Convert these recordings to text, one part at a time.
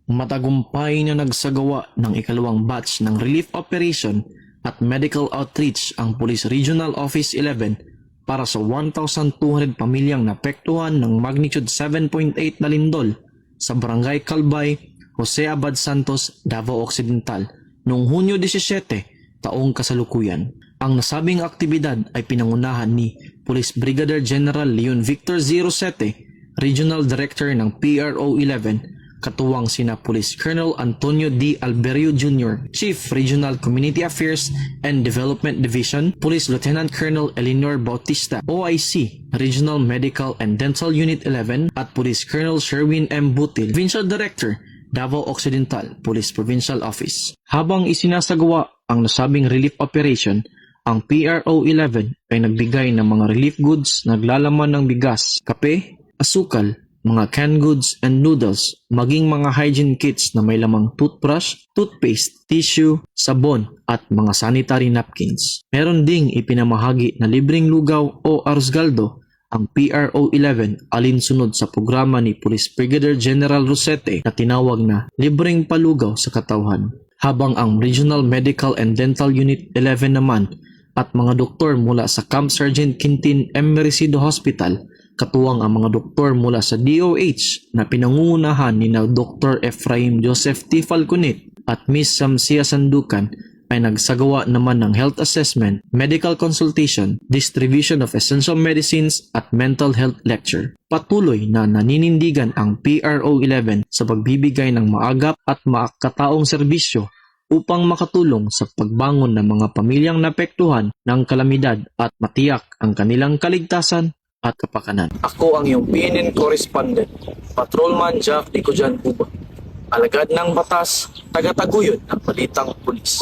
Matagumpay na nagsagawa ng ikalawang batch ng relief operation at medical outreach ang Police Regional Office 11 para sa 1,200 pamilyang napektuhan ng magnitude 7.8 na lindol sa Barangay Calbay, Jose Abad Santos, Davao Occidental noong Hunyo 17, taong kasalukuyan. Ang nasabing aktibidad ay pinangunahan ni Police Brigadier General Leon Victor 07, Regional Director ng PRO 11, katuwang sina Police Colonel Antonio D. Alberio Jr., Chief Regional Community Affairs and Development Division, Police Lieutenant Colonel Eleanor Bautista, OIC, Regional Medical and Dental Unit 11, at Police Colonel Sherwin M. Butil, Provincial Director, Davao Occidental Police Provincial Office. Habang isinasagawa ang nasabing relief operation, ang PRO 11 ay nagbigay ng mga relief goods naglalaman ng bigas, kape, asukal, mga canned goods and noodles, maging mga hygiene kits na may lamang toothbrush, toothpaste, tissue, sabon at mga sanitary napkins. Meron ding ipinamahagi na libreng lugaw o arroz-galdo ang PRO 11 alinsunod sa programa ni Police Brigadier General Rosete na tinawag na Libreng Palugaw sa Katawhan. Habang ang Regional Medical and Dental Unit 11 naman at mga doktor mula sa Camp Sergeant Quintin M. Merecido Hospital, katuwang ang mga doktor mula sa DOH na pinangungunahan ni na Dr. Efraim Joseph T. Falconet at Miss Samsia Sandukan, ay nagsagawa naman ng health assessment, medical consultation, distribution of essential medicines at mental health lecture. Patuloy na naninindigan ang PRO 11 sa pagbibigay ng maagap at makataong serbisyo upang makatulong sa pagbangon ng mga pamilyang napektuhan ng kalamidad at matiyak ang kanilang kaligtasan at kapakanan. Ako ang iyong PNN correspondent, Patrolman Jack Dicojan Cuba, alagad ng batas, tagataguyod ng balitang pulis.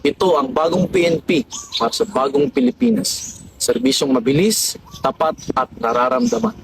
Ito ang bagong PNP para sa bagong Pilipinas. Serbisyong mabilis, tapat at nararamdaman.